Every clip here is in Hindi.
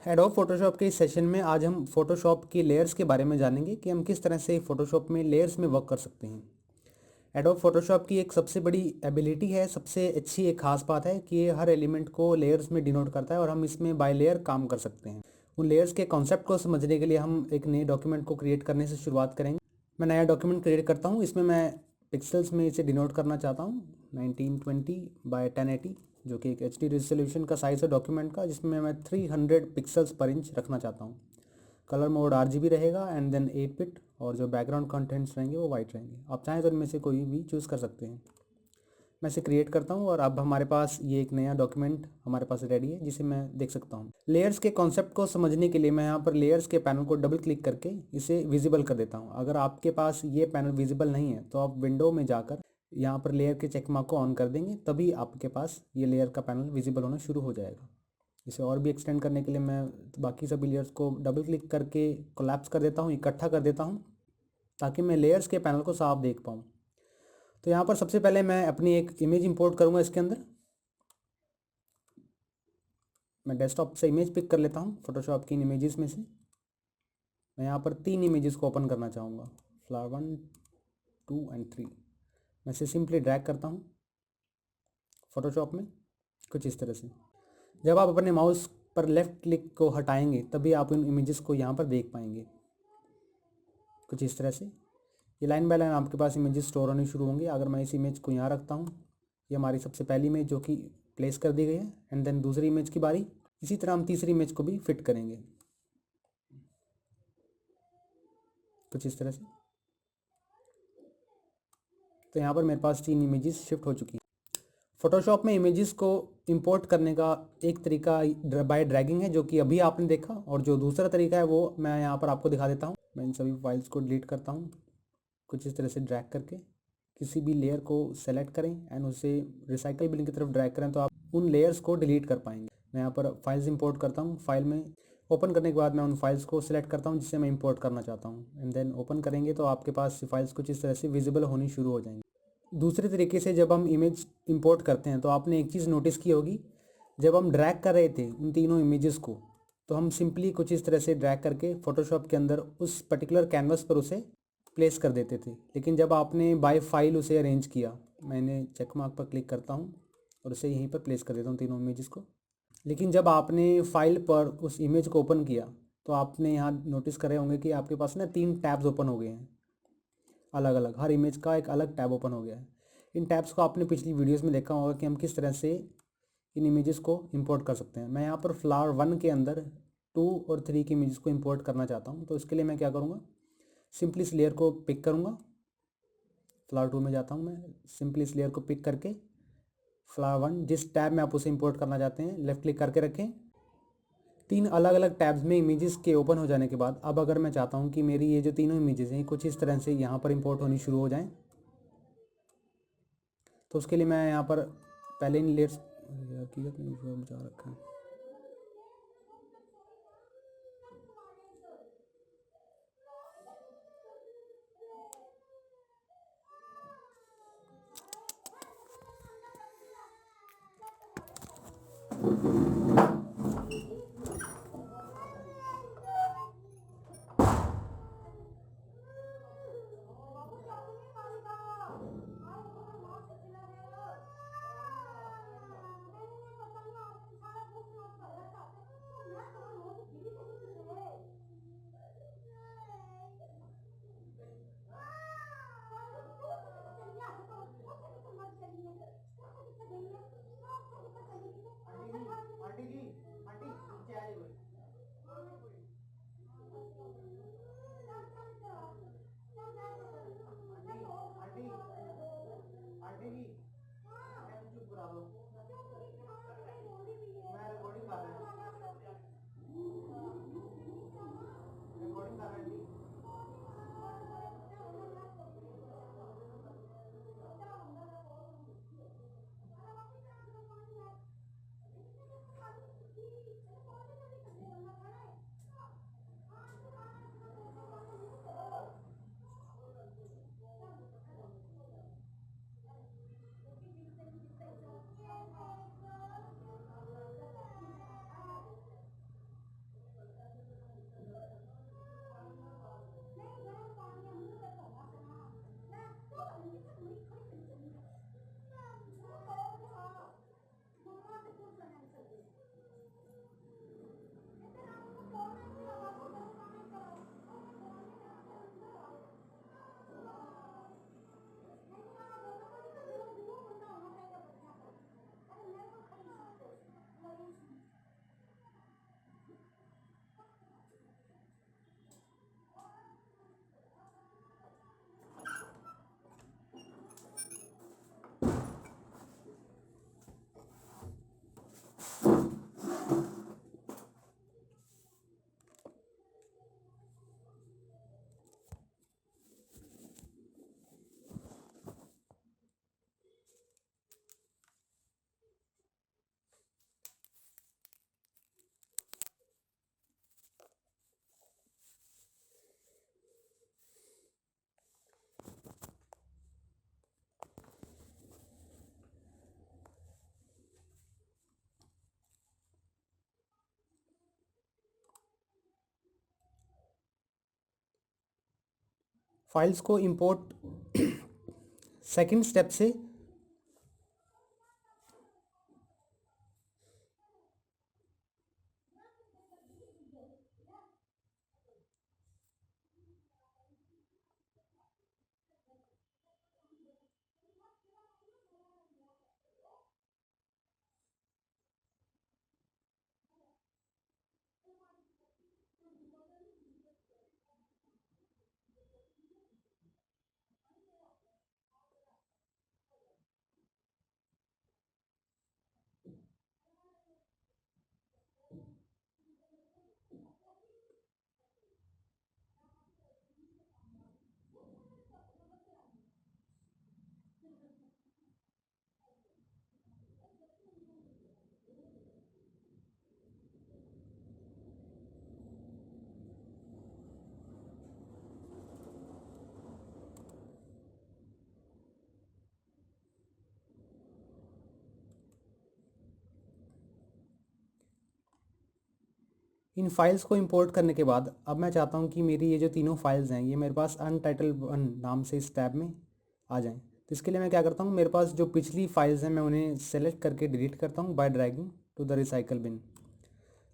एडोब फोटोशॉप के इस सेशन में आज हम फोटोशॉप की लेयर्स के बारे में जानेंगे कि हम किस तरह से फोटोशॉप में लेयर्स में वर्क कर सकते हैं। एडोब फोटोशॉप की एक सबसे बड़ी एबिलिटी है, सबसे अच्छी एक खास बात है कि ये हर एलिमेंट को लेयर्स में डिनोट करता है और हम इसमें बाय लेयर काम कर सकते हैं। उन लेयर्स के कॉन्सेप्ट को समझने के लिए हम एक नए डॉक्यूमेंट को क्रिएट करने से शुरुआत करेंगे। मैं नया डॉक्यूमेंट क्रिएट करता हूँ। इसमें मैं पिक्सल्स में इसे डिनोट करना चाहता हूँ 1920 बाय 1080, जो कि एक HD रेजोल्यूशन का साइज़ है डॉक्यूमेंट का, जिसमें मैं 300 पिक्सल्स पर इंच रखना चाहता हूँ। कलर मोड RGB रहेगा एंड देन 8 बिट, और जो बैकग्राउंड कंटेंट्स रहेंगे वो वाइट रहेंगे। आप चाहें तो इनमें से कोई भी चूज़ कर सकते हैं। मैं इसे क्रिएट करता हूँ और अब हमारे पास ये एक नया डॉक्यूमेंट हमारे पास रेडी है, जिसे मैं देख सकता हूँ। लेयर्स के कॉन्सेप्ट को समझने के लिए मैं यहाँ पर लेयर्स के पैनल को डबल क्लिक करके इसे विजिबल कर देता हूँ। अगर आपके पास ये पैनल विजिबल नहीं है तो आप विंडो में जाकर यहाँ पर लेयर के चेक मार्क को ऑन कर देंगे, तभी आपके पास ये लेयर का पैनल विजिबल होना शुरू हो जाएगा। इसे और भी एक्सटेंड करने के लिए मैं बाकी सभी लेयर्स को डबल क्लिक करके कोलैप्स कर देता हूँ, इकट्ठा कर देता हूँ, ताकि मैं लेयर्स के पैनल को साफ देख पाऊँ। तो यहाँ पर सबसे पहले मैं अपनी एक इमेज इंपोर्ट करूँगा। इसके अंदर मैं डेस्कटॉप से इमेज पिक कर लेता हूँ फोटोशॉप की इन इमेजेस में से। मैं यहाँ पर 3 इमेजेस को ओपन करना चाहूँगा, फ्लावर 1, 2 एंड 3। मैं इसे सिंपली ड्रैग करता हूँ फोटोशॉप में कुछ इस तरह से। जब आप अपने माउस पर लेफ़्ट क्लिक को हटाएंगे तभी आप इन इमेजेस को यहाँ पर देख पाएंगे कुछ इस तरह से। ये लाइन बाय लाइन आपके पास इमेजेस स्टोर होनी शुरू होंगी। अगर मैं इस इमेज को यहाँ रखता हूँ, ये हमारी सबसे पहली इमेज जो कि प्लेस कर दी गई है, एंड देन दूसरी इमेज की बारी। इसी तरह हम तीसरी इमेज को भी फिट करेंगे कुछ इस तरह से। तो यहाँ पर मेरे पास 3 इमेजेस शिफ्ट हो चुकी हैं। फोटोशॉप में इमेजेस को इंपोर्ट करने का एक तरीका बाय ड्रैगिंग है, जो कि अभी आपने देखा, और जो दूसरा तरीका है वो मैं यहाँ पर आपको दिखा देता हूँ। मैं इन सभी फाइल्स को डिलीट करता हूँ कुछ इस तरह से ड्रैग करके। किसी भी लेयर को सेलेक्ट करें एंड उसे रिसाइकल बिन की तरफ ड्रैग करें तो आप उन लेयर्स को डिलीट कर पाएंगे। मैं यहाँ पर फाइल्स इंपोर्ट करता हूँ। फाइल में ओपन करने के बाद मैं उन फाइल्स को सिलेक्ट करता हूँ जिसे मैं इंपोर्ट करना चाहता हूँ, एंड देन ओपन करेंगे तो आपके पास फाइल्स कुछ इस तरह से विजिबल होनी शुरू हो जाएंगी। दूसरे तरीके से जब हम इमेज इंपोर्ट करते हैं तो आपने एक चीज़ नोटिस की होगी, जब हम ड्रैग कर रहे थे उन तीनों इमेजेस को, तो हम सिंपली कुछ इस तरह से ड्रैग करके फोटोशॉप के अंदर उस पर्टिकुलर कैनवस पर उसे प्लेस कर देते थे। लेकिन जब आपने बाय फाइल उसे अरेंज किया, मैंने चेक मार्क पर क्लिक करता हूँ और उसे यहीं पर प्लेस कर देता हूँ तीनों इमेजेस को। लेकिन जब आपने फाइल पर उस इमेज को ओपन किया तो आपने यहाँ नोटिस करे होंगे कि आपके पास ना 3 टैब्स ओपन हो गए हैं अलग अलग। हर इमेज का एक अलग टैब ओपन हो गया है। इन टैब्स को आपने पिछली वीडियोस में देखा होगा कि हम किस तरह से इन इमेजेस को इंपोर्ट कर सकते हैं। मैं यहाँ पर फ्लावर 1 के अंदर 2 और 3 की इमेजेस को इंपोर्ट करना चाहता हूँ। तो इसके लिए मैं क्या करूँगा, सिंपली इस लेयर को पिक करूँगा। फ्लावर 2 में जाता हूँ मैं, सिंपली इस लेयर को पिक करके फ्लावर 1 जिस टैब में आप उसे इंपोर्ट करना चाहते हैं लेफ्ट क्लिक करके रखें। 3 अलग अलग टैब्स में इमेजेस के ओपन हो जाने के बाद अब अगर मैं चाहता हूँ कि मेरी ये जो तीनों इमेजेस हैं कुछ इस तरह से यहाँ पर इंपोर्ट होनी शुरू हो जाएं, तो उसके लिए मैं यहाँ पर पहले इन लेयर्स बचा रखा है। फाइल्स को इंपोर्ट सेकंड स्टेप से इन फाइल्स को इंपोर्ट करने के बाद अब मैं चाहता हूँ कि मेरी ये जो तीनों फाइल्स हैं ये मेरे पास अनटाइटल्ड वन नाम से इस टैब में आ जाएं। तो इसके लिए मैं क्या करता हूँ, मेरे पास जो पिछली फाइल्स हैं मैं उन्हें सेलेक्ट करके डिलीट करता हूँ by dragging to the recycle bin.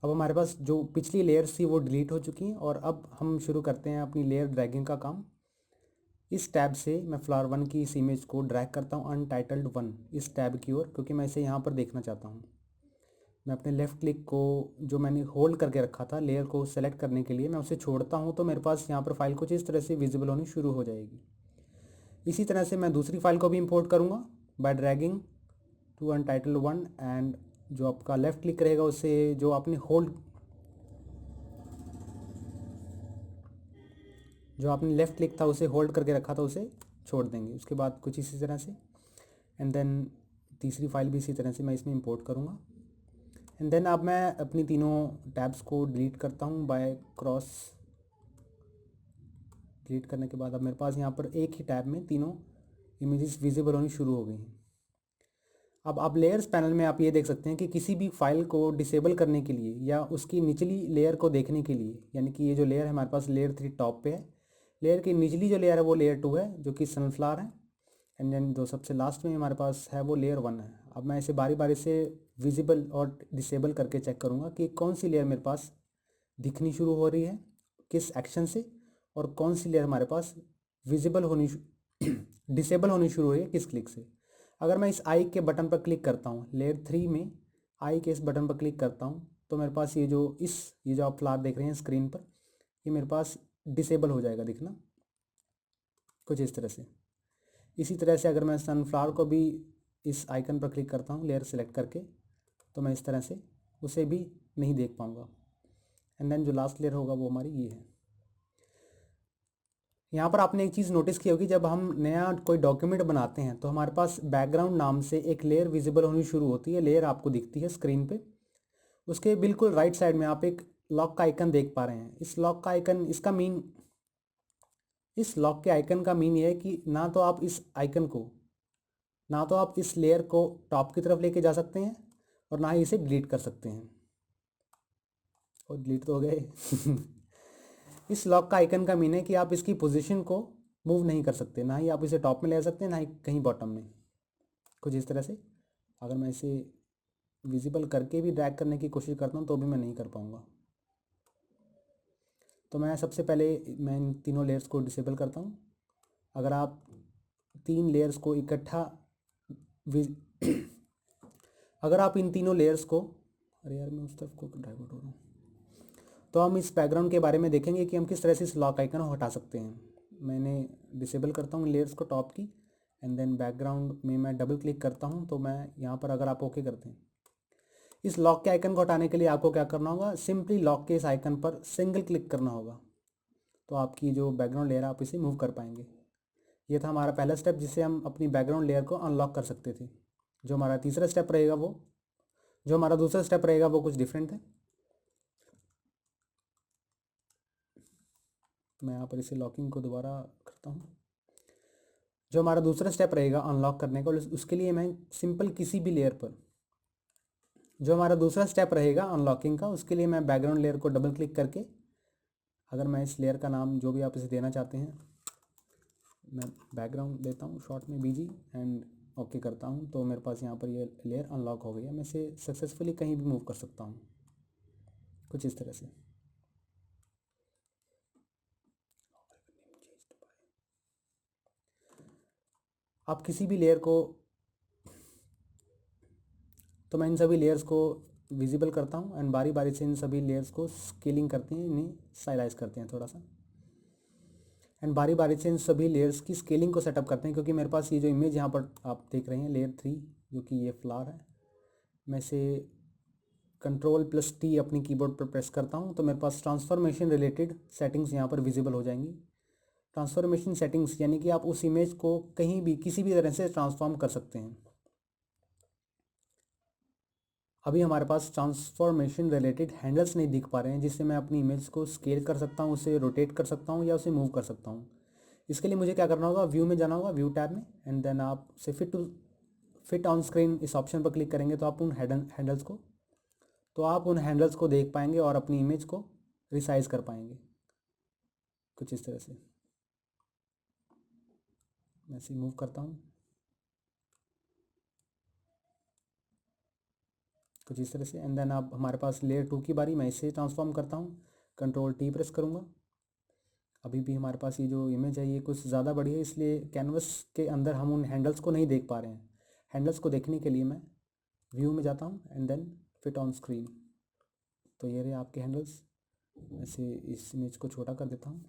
अब हमारे पास जो पिछली लेयर्स थी वो डिलीट हो चुकी हैं और अब हम शुरू करते हैं अपनी लेयर ड्रैगिंग का काम। इस टैब से मैं फ्लावर वन की इस इमेज को ड्रैग करता हूँ अनटाइटल्ड वन इस टैब की ओर, क्योंकि मैं इसे यहाँ पर देखना चाहता हूँ। मैं अपने लेफ़्ट क्लिक को जो मैंने होल्ड करके रखा था लेयर को सेलेक्ट करने के लिए, मैं उसे छोड़ता हूँ तो मेरे पास यहाँ पर फाइल कुछ इस तरह से विजिबल होनी शुरू हो जाएगी। इसी तरह से मैं दूसरी फाइल को भी इंपोर्ट करूँगा by dragging to untitled one and जो आपका लेफ़्ट क्लिक रहेगा उसे जो आपने लेफ़्ट क्लिक था उसे होल्ड करके रखा था उसे छोड़ देंगे। उसके बाद कुछ इसी तरह से एंड देन तीसरी फाइल भी इसी तरह से मैं इसमें इंपोर्ट करूँगा एंड देन अब मैं अपनी तीनों टैब्स को डिलीट करता हूँ बाय क्रॉस। डिलीट करने के बाद अब मेरे पास यहाँ पर एक ही टैब में तीनों इमेजेस विजिबल होनी शुरू हो गई हैं। अब आप लेयर्स पैनल में आप ये देख सकते हैं कि किसी भी फाइल को डिसेबल करने के लिए या उसकी निचली लेयर को देखने के लिए, यानी कि ये जो लेयर है हमारे पास लेयर 3 टॉप पे है, लेयर की निचली जो लेयर है वो लेयर 2 है जो कि सनफ्लावर है एंड देन जो सबसे लास्ट में हमारे पास है वो लेयर 1 है। अब मैं इसे बारी बारी से विजिबल और डिसेबल करके चेक करूँगा कि कौन सी लेयर मेरे पास दिखनी शुरू हो रही है किस एक्शन से और कौन सी लेयर हमारे पास विजिबल होनी डिसेबल होनी शुरू हो रही है किस क्लिक से। अगर मैं इस आई के बटन पर क्लिक करता हूँ लेयर 3 में, आई के इस बटन पर क्लिक करता हूँ तो मेरे पास ये जो आप फ्लावर देख रहे हैं स्क्रीन पर ये मेरे पास डिसेबल हो जाएगा दिखना कुछ इस तरह से। इसी तरह से अगर मैं सनफ्लावर को भी इस आइकन पर क्लिक करता हूँ लेयर सेलेक्ट करके तो मैं इस तरह से उसे भी नहीं देख पाऊँगा एंड देन जो लास्ट लेयर होगा वो हमारी ये है। यहाँ पर आपने एक चीज़ नोटिस की होगी, जब हम नया कोई डॉक्यूमेंट बनाते हैं तो हमारे पास बैकग्राउंड नाम से एक लेयर विजिबल होनी शुरू होती है, लेयर आपको दिखती है स्क्रीन पे। उसके बिल्कुल राइट साइड में आप एक लॉक का आइकन देख पा रहे हैं। इस लॉक का आइकन इस लॉक के आइकन का मीन ये है कि ना तो आप इस लेयर को टॉप की तरफ लेके जा सकते हैं और ना ही इसे डिलीट कर सकते हैं। और डिलीट तो हो गए इस लॉक का आइकन का मीन है कि आप इसकी पोजीशन को मूव नहीं कर सकते, ना ही आप इसे टॉप में ले सकते हैं ना ही कहीं बॉटम में, कुछ इस तरह से। अगर मैं इसे विजिबल करके भी ड्रैग करने की कोशिश करता हूँ तो भी मैं नहीं कर पाऊँगा। तो मैं सबसे पहले मैं इन तीनों लेयर्स को डिसेबल करता हूँ। अगर आप 3 लेयर्स को इकट्ठा अगर आप इन तीनों लेयर्स को अरे यार मैं उस तरफ को डाइवर्ट हो रहा हूँ, तो हम इस बैकग्राउंड के बारे में देखेंगे कि हम किस तरह से इस लॉक आइकन को हटा सकते हैं। मैंने डिसेबल करता हूँ लेयर्स को टॉप की एंड देन बैकग्राउंड में मैं डबल क्लिक करता हूँ तो मैं यहाँ पर अगर आप ओके करते हैं इस लॉक के आइकन को हटाने के लिए आपको क्या करना होगा, सिंपली लॉक के इस आइकन पर सिंगल क्लिक करना होगा तो आपकी जो बैकग्राउंड लेयर है आप इसे मूव कर पाएंगे। ये था हमारा पहला स्टेप जिससे हम अपनी बैकग्राउंड लेयर को अनलॉक कर सकते थे। जो हमारा दूसरा स्टेप रहेगा वो कुछ डिफरेंट है। मैं यहाँ पर इसे लॉकिंग को दोबारा करता हूँ। जो हमारा दूसरा स्टेप रहेगा अनलॉक करने का, उसके लिए मैं सिंपल किसी भी लेयर पर जो हमारा दूसरा स्टेप रहेगा अनलॉकिंग का, उसके लिए मैं बैकग्राउंड लेयर को डबल क्लिक करके, अगर मैं इस लेयर का नाम जो भी आप इसे देना चाहते हैं मैं बैकग्राउंड देता हूँ शॉर्ट में बीजी एंड ओके करता हूँ, तो मेरे पास यहाँ पर ये लेयर अनलॉक हो गई है। मैं इसे सक्सेसफुली कहीं भी मूव कर सकता हूँ, कुछ इस तरह से। आप किसी भी लेयर को, तो मैं इन सभी लेयर्स को विजिबल करता हूँ एंड बारी बारी से इन सभी लेयर्स को स्केलिंग करते हैं, इन्हें स्टाइलाइज करते हैं थोड़ा सा, एंड बारी बारी से इन सभी लेयर्स की स्केलिंग को सेटअप करते हैं। क्योंकि मेरे पास ये जो इमेज यहाँ पर आप देख रहे हैं लेयर 3, जो कि ये फ्लावर है, मैं इसे Ctrl+T अपनी कीबोर्ड पर प्रेस करता हूँ तो मेरे पास ट्रांसफॉर्मेशन रिलेटेड सेटिंग्स यहाँ पर विजिबल हो जाएंगी। ट्रांसफॉर्मेशन सेटिंग्स यानी कि आप उस इमेज को कहीं भी किसी भी तरह से ट्रांसफॉर्म कर सकते हैं। अभी हमारे पास ट्रांसफॉर्मेशन रिलेटेड हैंडल्स नहीं दिख पा रहे हैं, जिससे मैं अपनी इमेज को स्केल कर सकता हूँ, उसे रोटेट कर सकता हूँ या उसे मूव कर सकता हूँ। इसके लिए मुझे क्या करना होगा, व्यू में जाना होगा, व्यू टैब में, एंड देन आप से फिट ऑन स्क्रीन इस ऑप्शन पर क्लिक करेंगे तो आप उन हैंडल्स को देख पाएंगे और अपनी इमेज को रिसाइज कर पाएंगे, कुछ इस तरह से। मैं इसे मूव करता हूँ कुछ इस तरह से, एंड देन आप हमारे पास लेयर 2 की बारी, मैं इसे ट्रांसफॉर्म करता हूँ, Ctrl+T प्रेस करूँगा। अभी भी हमारे पास ये जो इमेज है ये कुछ ज़्यादा बड़ी है, इसलिए कैनवस के अंदर हम उन हैंडल्स को नहीं देख पा रहे हैं। हैंडल्स को देखने के लिए मैं व्यू में जाता हूँ and then fit on screen. तो ये रहे आपके हैंडल्स। ऐसे इस इमेज को छोटा कर देता हूँ।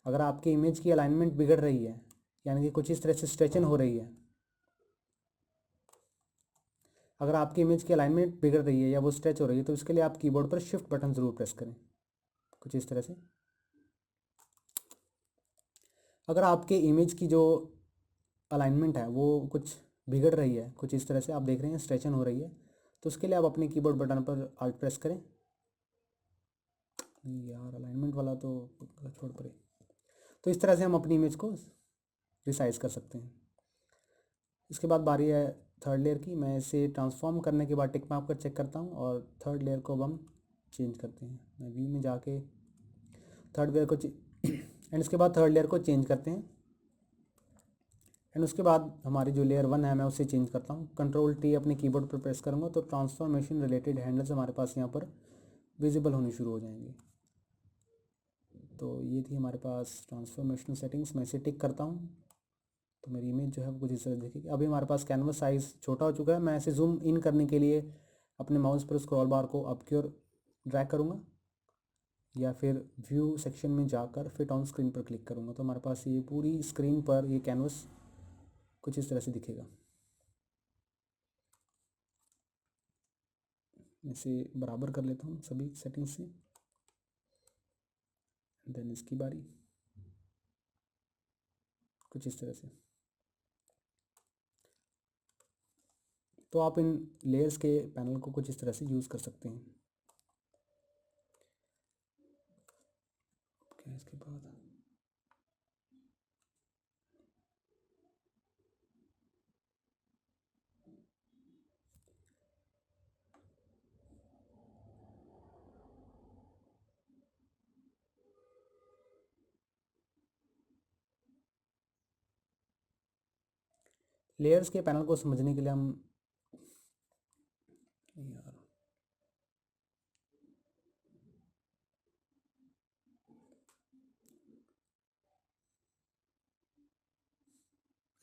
अगर आपकी इमेज की अलाइनमेंट बिगड़ रही है, यानी कि कुछ इस तरह से स्ट्रेचन हो रही है, अगर आपकी इमेज की अलाइनमेंट बिगड़ रही है या वो स्ट्रेच हो रही है, तो इसके लिए आप कीबोर्ड पर शिफ्ट बटन ज़रूर प्रेस करें, कुछ इस तरह से। अगर आपके इमेज की जो अलाइनमेंट है वो कुछ बिगड़ रही है, कुछ इस तरह से आप देख रहे हैं स्ट्रेचन हो रही है, तो उसके लिए आप अपने कीबोर्ड बटन पर आल्ट प्रेस करें। नहीं यार, अलाइनमेंट वाला तो छोड़ पड़े। तो इस तरह से हम अपनी इमेज को रिसाइज कर सकते हैं। इसके बाद बारी है थर्ड लेयर की। मैं इसे ट्रांसफॉर्म करने के बाद टिक मार्क कर चेक करता हूँ और थर्ड लेयर को अब हम चेंज करते हैं। मैं व्यू में जाके थर्ड लेयर को एंड इसके बाद थर्ड लेयर को चेंज करते हैं, एंड उसके बाद हमारी जो लेयर 1 है मैं उसे चेंज करता हूँ। Ctrl+T अपने कीबोर्ड पर प्रेस करूँगा तो ट्रांसफॉर्मेशन रिलेटेड हैंडल्स हमारे पास यहाँ पर विजिबल होनी शुरू हो जाएंगे। तो ये थी हमारे पास ट्रांसफॉर्मेशन सेटिंग्स। मैं इसे टिक करता हूँ तो मेरी इमेज जो है वो कुछ इस तरह दिखेगी। अभी हमारे पास कैनवस साइज़ छोटा हो चुका है। मैं इसे जूम इन करने के लिए अपने माउस पर स्क्रॉल बार को अप की ओर ड्रैग करूँगा या फिर व्यू सेक्शन में जाकर फिट ऑन स्क्रीन पर क्लिक करूँगा, तो हमारे पास ये पूरी स्क्रीन पर ये कैनवस कुछ इस तरह से दिखेगा। इसे बराबर कर लेता हूँ सभी सेटिंग्स से, देन इसकी बारी, कुछ इस तरह से। तो आप इन लेयर्स के पैनल को कुछ इस तरह से यूज़ कर सकते हैं। क्या इसके बाद लेयर्स के पैनल को समझने के लिए हम यार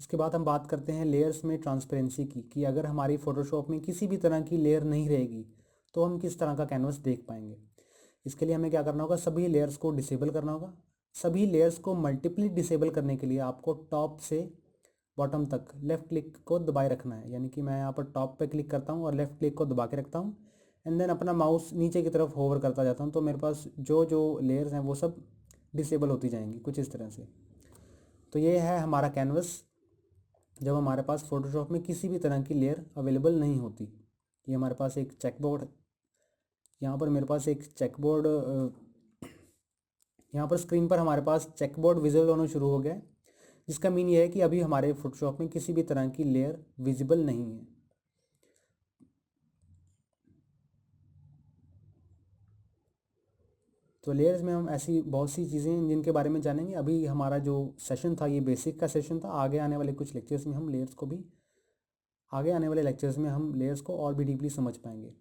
इसके बाद हम बात करते हैं लेयर्स में ट्रांसपेरेंसी की, कि अगर हमारी फ़ोटोशॉप में किसी भी तरह की लेयर नहीं रहेगी तो हम किस तरह का कैनवस देख पाएंगे। इसके लिए हमें क्या करना होगा, सभी लेयर्स को डिसेबल करना होगा। सभी लेयर्स को मल्टीपली डिसेबल करने के लिए आपको टॉप से बॉटम तक लेफ़्ट क्लिक को दबाए रखना है। यानी कि मैं यहाँ पर टॉप पे क्लिक करता हूँ और लेफ़्ट क्लिक को दबा के रखता हूँ, एंड देन अपना माउस नीचे की तरफ होवर करता जाता हूँ, तो मेरे पास जो जो लेयर्स हैं वो सब डिसेबल होती जाएंगी, कुछ इस तरह से। तो ये है हमारा कैनवस जब हमारे पास फ़ोटोशॉप में किसी भी तरह की लेयर अवेलेबल नहीं होती। ये हमारे पास एक चेकबोर्ड, यहाँ पर मेरे पास एक चेकबोर्ड, यहाँ पर स्क्रीन पर हमारे पास चेकबोर्ड विजिबल होना शुरू हो गया है, जिसका मीन ये है कि अभी हमारे फोटोशॉप में किसी भी तरह की लेयर विजिबल नहीं है। तो लेयर्स में हम ऐसी बहुत सी चीज़ें हैं जिनके बारे में जानेंगे। अभी हमारा जो सेशन था ये बेसिक का सेशन था। आगे आने वाले कुछ लेक्चर्स में हम लेयर्स को भी और भी डीपली समझ पाएंगे।